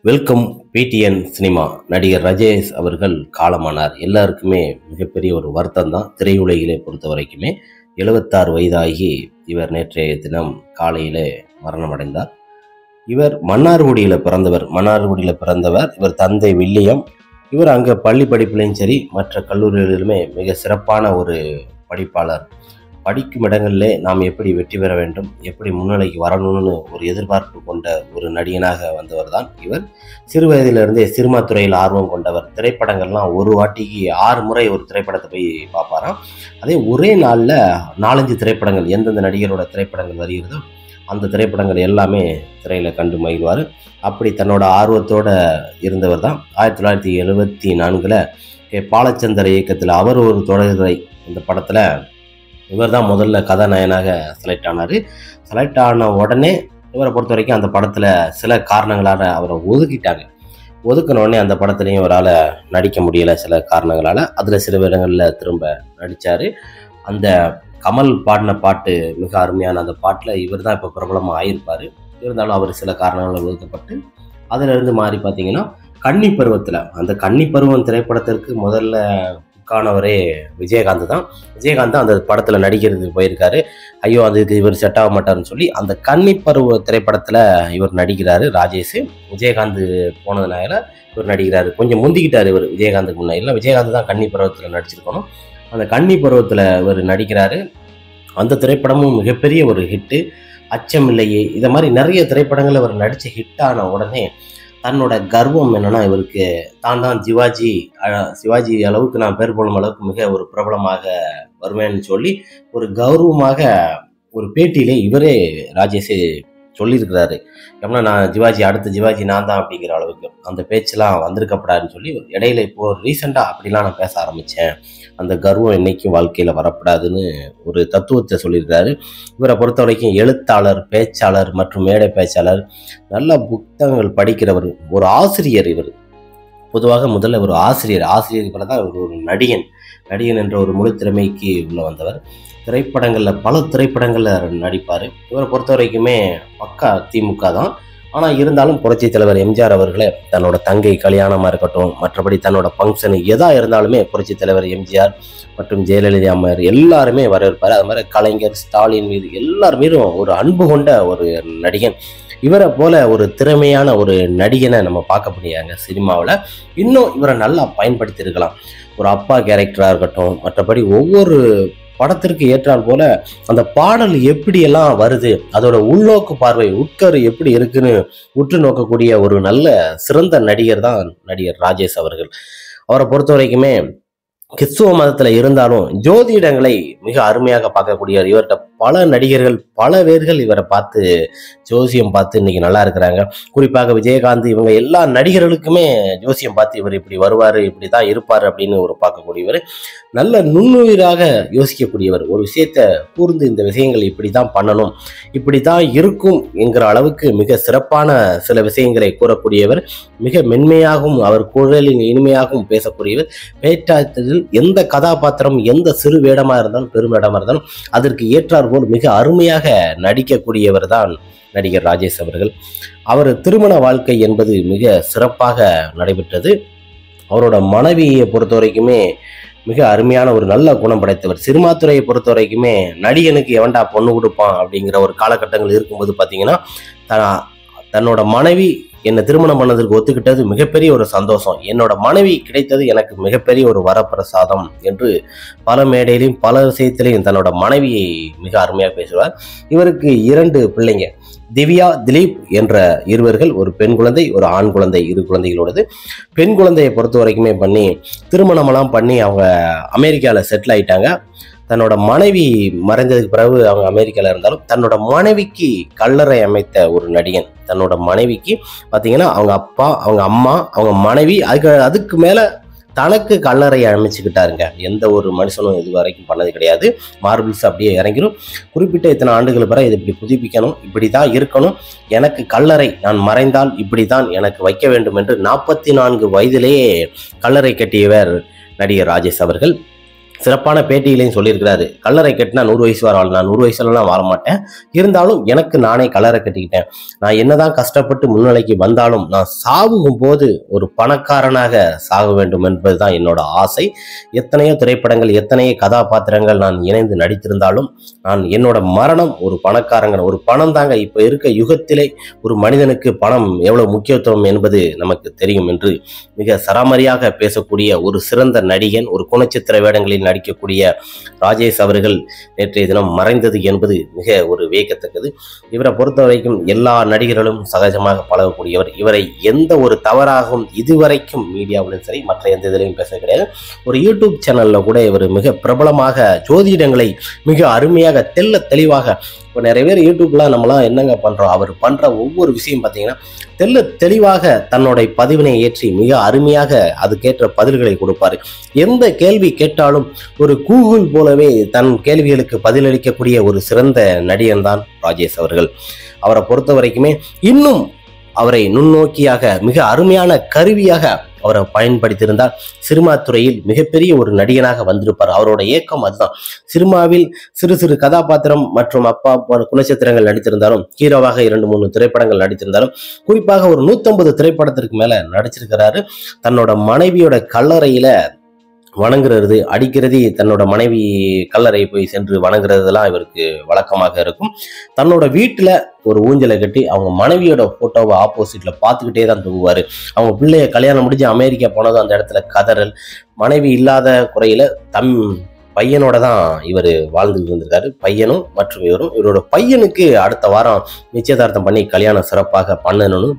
Welcome PTN cinema. நடிகர் ராஜேஷ் அவர்கள் காலமானார். எல்லாருக்குமே மிகப்பெரிய ஒரு வருத்தம் தான். திரையுலகிலே பொறுத்த வரைக்குமே 76 வயதாகி இவர் நேற்றைய தினம் காலையிலே மரணம் அடைந்தார். இவர் மன்னார்குடியில் பிறந்தவர். இவர் தந்தை வில்லியம். இவர் அங்கே பள்ளி படிப்புலையும் சரி மற்ற கல்லூரிகளிலுமே மிக சிறப்பான ஒரு படிப்பாளர். படிக்கும் இடங்களிலே நாம் எப்படி வெற்றி பெற வேண்டும், எப்படி முன்னிலைக்கு வரணும்னு ஒரு எதிர்பார்ப்பு கொண்ட ஒரு நடிகனாக வந்தவர் தான் இவர். சிறு வயதிலிருந்தே சினிமா துறையில் ஆர்வம் கொண்டவர். திரைப்படங்கள்லாம் ஒரு வாட்டிக்கு 6 முறை ஒரு திரைப்படத்தை போய் பார்ப்பாராம். அதே ஒரே நாளில் 4-5 திரைப்படங்கள், எந்தெந்த நடிகரோட திரைப்படங்கள் வருகிறதோ அந்த திரைப்படங்கள் எல்லாமே திரையில் கண்டு மகிழ்வார். அப்படி தன்னோட ஆர்வத்தோடு இருந்தவர் தான் 1974 பாலச்சந்தர் இயக்கத்தில் அவர் ஒரு தொடர்கதை, இந்த படத்தில் இவர் தான் முதல்ல கதாநாயகனாக செலக்ட் ஆனார். செலக்ட் ஆன உடனே இவரை பொறுத்த வரைக்கும் அந்த படத்தில் சில காரணங்களால் அவரை ஒதுக்கின உடனே அந்த படத்துலையும் இவரால் நடிக்க முடியலை சில காரணங்களால். அதில் சில இடங்களில் திரும்ப நடித்தார். அந்த கமல் பாடின பாட்டு மிக அருமையான அந்த பாட்டில் இவர் தான் இப்போ பிரபலமாக ஆகியிருப்பார். இருந்தாலும் அவர் சில காரணங்களால் ஒதுக்கப்பட்டு அதிலிருந்து மாறி பார்த்தீங்கன்னா கன்னி பருவத்தில், அந்த கன்னி பருவம் திரைப்படத்திற்கு முதல்ல காணவரே விஜயகாந்த் தான். விஜயகாந்த் அந்த படத்தில் நடிக்கிறதுக்கு போயிருக்காரு. ஐயோ அதுக்கு இவர் செட் ஆக மாட்டார்னு சொல்லி அந்த கன்னி பருவ திரைப்படத்தில் இவர் நடிக்கிறாரு. ராஜேஷ் விஜயகாந்த் போனதுனால இவர் நடிக்கிறாரு. கொஞ்சம் முந்திக்கிட்டார் இவர் விஜயகாந்துக்கு முன்னாடி. விஜயகாந்த் தான் கன்னி பருவத்தில் நடிச்சிருக்கணும். அந்த கன்னி பருவத்தில் இவர் நடிக்கிறாரு. அந்த திரைப்படமும் மிகப்பெரிய ஒரு ஹிட்டு. அச்சமில்லையே, இதை மாதிரி நிறைய திரைப்படங்கள் இவர் நடித்து ஹிட்டான உடனே தன்னோட கர்வம் என்னன்னா, இவருக்கு தான் சிவாஜி அளவுக்கு நான் பேர் போடும் அளவுக்கு மிக ஒரு பிரபலமாக வருவேன்னு சொல்லி ஒரு கௌரவமாக ஒரு பேட்டியிலே இவரே ராஜேஷே சொல்லியிருக்கிறாரு. எப்படின்னா, நான் அடுத்த ஜிவாஜி நான் தான் அப்படிங்கிற அளவுக்கு அந்த பேச்செல்லாம் வந்திருக்கப்படாதுன்னு சொல்லி இடையில இப்போ ரீசெண்டாக அப்படிலாம் நான் பேச ஆரம்பித்தேன். அந்த கர்வம் என்னைக்கும் வாழ்க்கையில் வரப்படாதுன்னு ஒரு தத்துவத்தை சொல்லியிருக்காரு. இவரை பொறுத்த வரைக்கும் எழுத்தாளர், பேச்சாளர் மற்றும் மேடை பேச்சாளர், நல்ல புத்தகங்கள் படிக்கிறவர், ஒரு ஆசிரியர். இவர் பொதுவாக முதல்ல ஒரு ஆசிரியர் போல தான் இவர் ஒரு நடிகன் என்ற ஒரு முழு திறமைக்கு உள்ள வந்தவர். பல திரைப்படங்களில் நடிப்பார். இவரை பொறுத்த வரைக்குமே பக்கா திமுக தான். ஆனால் இருந்தாலும் புரட்சி தலைவர் எம்ஜிஆர் அவர்களே தன்னோட தங்கை கல்யாணமாக இருக்கட்டும், மற்றபடி தன்னோட ஃபங்க்ஷனு எதாக இருந்தாலுமே புரட்சி தலைவர் எம்ஜிஆர் மற்றும் ஜெயலலிதா அம்மையார் எல்லாருமே வரவேற்பார். அது மாதிரி கலைஞர், ஸ்டாலின் மீது எல்லார் மீதும் ஒரு அன்பு கொண்ட ஒரு நடிகன். இவரை போல ஒரு திறமையான ஒரு நடிகனை நம்ம பார்க்க முடியாங்க சினிமாவில். இன்னும் இவரை நல்லா பயன்படுத்தி இருக்கலாம். ஒரு அப்பா கேரக்டராக இருக்கட்டும், மற்றபடி ஒவ்வொரு படத்திற்கு ஏற்றால் போல அந்த பாடல் எப்படியெல்லாம் வருது, அதோட உள்நோக்கு பார்வை, உட்கரு எப்படி இருக்குன்னு உற்று நோக்கக்கூடிய ஒரு நல்ல சிறந்த நடிகர் தான் நடிகர் ராஜேஷ் அவர்கள். அவரை பொறுத்த வரைக்குமே கிறிஸ்துவ மதத்தில் இருந்தாலும் ஜோதிடங்களை மிக அருமையாக பார்க்கக்கூடியவர். இவர்கிட்ட பல நடிகர்கள், பல பேர்கள் இவரை பார்த்து ஜோசியம் பார்த்து இன்னைக்கு நல்லா இருக்கிறாங்க. குறிப்பாக விஜயகாந்த், இவங்க எல்லா நடிகர்களுக்குமே ஜோசியம் பார்த்து இவர் இப்படி வருவார், இப்படி தான் இருப்பார் அப்படின்னு ஒரு பார்க்கக்கூடியவர். நல்ல நுண்ணுயிராக யோசிக்கக்கூடியவர். ஒரு விஷயத்தை கூர்ந்து இந்த விஷயங்கள் இப்படி தான் பண்ணணும், இப்படி தான் இருக்கும் என்கிற அளவுக்கு மிக சிறப்பான சில விஷயங்களை கூறக்கூடியவர். மிக மென்மையாகவும் அவர் குரலின் இனிமையாகவும் பேசக்கூடியவர். பேச்சாற்றலில் எந்த கதாபாத்திரம், எந்த சிறு வேடமாக இருந்தாலும் பெரும் வேடமாக இருந்தாலும் அதற்கு ஏற்றார் போல் மிக அருமையாக நடிக்கக்கூடியவர் தான் நடிகர் ராஜேஷ் அவர்கள். அவர் திருமண வாழ்க்கை என்பது மிக சிறப்பாக நடைபெற்றது. அவரோட மனைவியை பொறுத்த வரைக்குமே மிக அருமையான ஒரு நல்ல குணம் படைத்தவர். சினிமா துறையை பொறுத்த வரைக்குமே நடிகனுக்கு எவன்டா பொண்ணு கொடுப்பான் அப்படிங்கிற ஒரு காலகட்டங்கள் இருக்கும்போது பார்த்தீங்கன்னா, தன்னோட மனைவி என்னை திருமணம் பண்ணதற்கு ஒத்துக்கிட்டது மிகப்பெரிய ஒரு சந்தோஷம், என்னோட மனைவி கிடைத்தது எனக்கு மிகப்பெரிய ஒரு வரப்பிரசாதம் என்று பல மேடையிலையும் பல விஷயத்திலையும் தன்னோட மனைவியை மிக அருமையாக பேசுவார். இவருக்கு 2 பிள்ளைங்க, திவ்யா, திலீப் என்ற இருவர்கள், ஒரு பெண் குழந்தை, ஒரு ஆண் குழந்தை, 2 குழந்தைகளோடது. பெண் குழந்தையை பொறுத்த வரைக்குமே திருமணமெல்லாம் பண்ணி அவங்க அமெரிக்காவில் செட்டில் ஆயிட்டாங்க. தன்னோட மனைவி மறைந்ததுக்கு பிறகு அவங்க அமெரிக்காவில் இருந்தாலும் தன்னோட மனைவிக்கு கல்லறை அமைத்த ஒரு நடிகன். தன்னோட மனைவிக்கு பார்த்தீங்கன்னா அவங்க அப்பா, அவங்க அம்மா, அவங்க மனைவி, அதுக்கு மேலே தனக்கு கல்லறை அமைச்சுக்கிட்டாருங்க. எந்த ஒரு மனுஷனும் இது வரைக்கும் பண்ணது கிடையாது. மார்பிள்ஸ் அப்படியே இறங்கிடும். குறிப்பிட்ட இத்தனை ஆண்டுகள் பிறகு இதை இப்படி புதுப்பிக்கணும், இப்படி தான் இருக்கணும், எனக்கு கல்லறை, நான் மறைந்தால் இப்படி தான் எனக்கு வைக்க வேண்டும் என்று 44 வயதிலேயே கல்லறை கட்டியவர் நடிகர் ராஜேஷ் அவர்கள். சிறப்பான பேட்டிகளையும் சொல்லியிருக்கிறாரு. கல்லறை கட்டினா 100 வயசு வர வாழ, நான் 100 வயசுலலாம் வாழ மாட்டேன், இருந்தாலும் எனக்கு நானே கல்லறை கட்டிக்கிட்டேன். நான் என்னதான் கஷ்டப்பட்டு முன்னிலைக்கு வந்தாலும் நான் சாகும் போது ஒரு பணக்காரனாக சாக வேண்டும் என்பதுதான் என்னோட ஆசை. எத்தனையோ திரைப்படங்கள், எத்தனையோ கதாபாத்திரங்கள் நான் இணைந்து நடித்திருந்தாலும் நான் என்னோட மரணம் ஒரு பணக்காரங்க, ஒரு பணம் தாங்க இப்ப இருக்க யுகத்திலே ஒரு மனிதனுக்கு பணம் எவ்வளவு முக்கியத்துவம் என்பது நமக்கு தெரியும் என்று மிக சராமரியாக பேசக்கூடிய ஒரு சிறந்த நடிகன், ஒரு குணச்சித்திர வேடங்களில் நடிக்கக்கூடிய ராஜேஷ் அவர்கள் நேற்றைய தினம் மறைந்தது என்பது மிக ஒரு வியக்கத்தக்கது. இவரை பொறுத்த வரைக்கும் எல்லா நடிகர்களும் சகஜமாக பழகக்கூடியவர். இவரை எந்த ஒரு தவறாகவும் இதுவரைக்கும் மீடியாவிலும் சரி மற்ற எந்த இதிலையும் பேச கிடையாது. ஒரு யூடியூப் சேனல்ல கூட இவர் மிக பிரபலமாக ஜோதிடங்களை மிக அருமையாக தெள்ள தெளிவாக, இப்போ நிறைய பேர் யூடியூப்லாம் நம்மளாம் என்னங்க பண்றோம், அவர் பண்ற ஒவ்வொரு விஷயம் பார்த்தீங்கன்னா தெள்ள தெளிவாக தன்னுடைய பதிவினை ஏற்றி மிக அருமையாக அதுக்கேற்ற பதில்களை கொடுப்பாரு. எந்த கேள்வி கேட்டாலும் ஒரு கூகுள் போலவே தன் கேள்விகளுக்கு பதிலளிக்கக்கூடிய ஒரு சிறந்த நடிகன் தான் ராஜேஷ் அவர்கள். அவரை பொறுத்த வரைக்குமே இன்னும் அவரை நுண்ணோக்கியாக மிக அருமையான கருவியாக அவரை பயன்படுத்தியிருந்தால் சினிமா துறையில் மிகப்பெரிய ஒரு நடிகனாக வந்திருப்பார். அவரோட ஏக்கம் அதுதான். சினிமாவில் சிறு சிறு கதாபாத்திரம் மற்றும் அப்பா குணச்சித்திரங்கள் நடித்திருந்தாலும், ஹீரோவாக 2-3 திரைப்படங்கள் நடித்திருந்தாலும், குறிப்பாக ஒரு 150 திரைப்படத்திற்கு மேல நடிச்சிருக்கிறாரு. தன்னோட மனைவியோட கல்லறையில வணங்குறது, அடிக்கிறது, தன்னோட மனைவி கல்லறை போய் சென்று வணங்குறதுலாம் இவருக்கு வழக்கமாக இருக்கும். தன்னோட வீட்டுல ஒரு ஊஞ்சலை கட்டி அவங்க மனைவியோட போட்டோவை ஆப்போசிட்ல பார்த்துக்கிட்டே தான் தூங்குவாரு. அவங்க பிள்ளைய கல்யாணம் முடிஞ்சு அமெரிக்கா போனதும் அந்த இடத்துல கதறல், மனைவி இல்லாத குறையில பையனோட தான் இவர் வாழ்ந்துட்டு இருந்திருக்காரு. பையனும் மற்றும் இவரோட பையனுக்கு அடுத்த வாரம் நிச்சயதார்த்தம் பண்ணி கல்யாணம் சிறப்பாக பண்ணணும்னு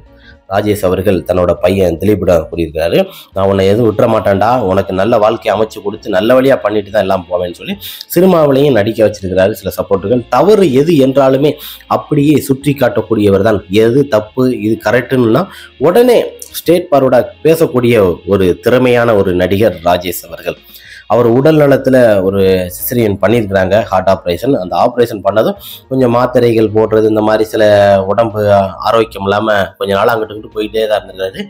ராஜேஷ் அவர்கள் தன்னோட பையன் திலீப்பிடம் கூறியிருக்காரு. நான் உன்னை எதுவும் விட்டுற மாட்டேன்டா, உனக்கு நல்ல வாழ்க்கையை அமைச்சு கொடுத்து நல்ல வழியா பண்ணிட்டு தான் எல்லாம் போவேன்னு சொல்லி சினிமாவிலையும் நடிக்க வச்சிருக்கிறாரு. சில சப்போர்ட்டுகள் தவறு எது என்றாலுமே அப்படியே சுற்றி காட்டக்கூடியவர் தான். எது தப்பு இது கரெக்டுன்னா உடனே ஸ்டேட் பார்வர்டா பேசக்கூடிய ஒரு திறமையான ஒரு நடிகர் ராஜேஷ் அவர்கள். அவர் உடல் நலத்தில் ஒரு சிசரியன் பண்ணியிருக்கிறாங்க, ஹார்ட் ஆப்ரேஷன். அந்த ஆப்ரேஷன் பண்ணதும் கொஞ்சம் மாத்திரைகள் போடுறது, இந்த மாதிரி சில உடம்பு ஆரோக்கியம் இல்லாமல் கொஞ்ச நாள் அங்கிட்டு போயிட்டே தான் இருந்திருக்காரு.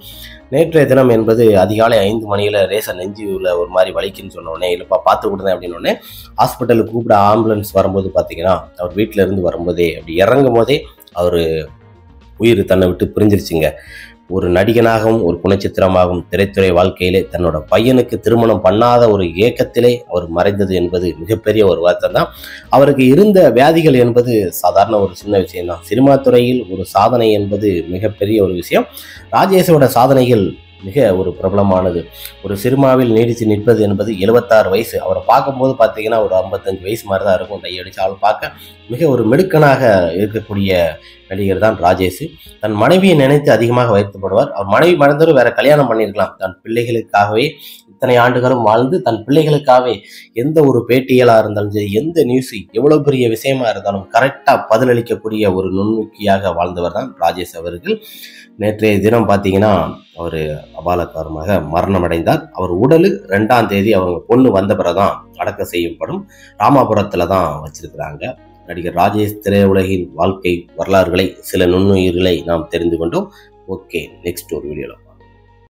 நேற்றைய தினம் என்பது அதிகாலை 5 மணியில் ரேசன் நெஞ்சில் ஒரு மாதிரி வலிக்குன்னு சொன்னோடனே, இல்லைப்பா பார்த்து கொடுத்தேன் அப்படின்னோடனே ஹாஸ்பிட்டலுக்கு கூப்பிட ஆம்புலன்ஸ் வரும்போது பார்த்தீங்கன்னா அவர் வீட்டில் இருந்து வரும்போதே அப்படி இறங்கும் போதே அவர் உயிர் தன்னை விட்டு பிரிஞ்சிருச்சுங்க. ஒரு நடிகனாகவும் ஒரு குணச்சித்திரமாகவும் திரைத்துறை வாழ்க்கையிலே தன்னோட பையனுக்கு திருமணம் பண்ணாத ஒரு ஏக்கத்திலே அவர் மறைந்தது என்பது மிகப்பெரிய ஒரு வருத்தம் தான். அவருக்கு இருந்த வியாதிகள் என்பது சாதாரண ஒரு சின்ன விஷயம்தான். சினிமா துறையில் ஒரு சாதனை என்பது மிகப்பெரிய ஒரு விஷயம். ராஜேஷோட சாதனைகள் மிக ஒரு பிரபலமானது. ஒரு சினிமாவில் நீடித்து நிற்பது என்பது 76 வயசு. அவரை பார்க்கும்போது பார்த்தீங்கன்னா ஒரு 55 வயசு மாதிரி தான் இருக்கும். கையடிச்சு ஆள் பார்க்க மிக ஒரு மெடுக்கனாக இருக்கக்கூடிய நடிகர் தான் ராஜேஷ். தன் மனைவியை நினைத்து அதிகமாக வருத்தப்படுவார். அவர் மனைவி மறந்தவரும் வேற கல்யாணம் பண்ணியிருக்கலாம். தன் பிள்ளைகளுக்காகவே இத்தனை ஆண்டுகளும் வாழ்ந்து தன் பிள்ளைகளுக்காகவே எந்த ஒரு பேட்டியலாக இருந்தாலும் சரி, எந்த நியூஸ் எவ்வளவு பெரிய விஷயமா இருந்தாலும் கரெக்டாக பதிலளிக்கக்கூடிய ஒரு நுண்ணுக்கியாக வாழ்ந்தவர் தான் ராஜேஷ் அவர்கள். நேற்றைய தினம் பார்த்தீங்கன்னா அவர் அபாலகாரமாக மரணம் அடைந்தார். அவர் உடல் 2ஆம் தேதி அவங்க பொண்ணு வந்த பிறகுதான் அடக்கம் செய்யப்படும். ராமாபுரத்தில் தான் வச்சிருக்கிறாங்க. நடிகர் ராஜேஷ் திரையுலகின் வாழ்க்கை வரலாறுகளை, சில நுண்ணுயிர்களை நாம் தெரிந்து கொண்டோம். ஓகே, நெக்ஸ்ட் ஒரு வீடியோவில்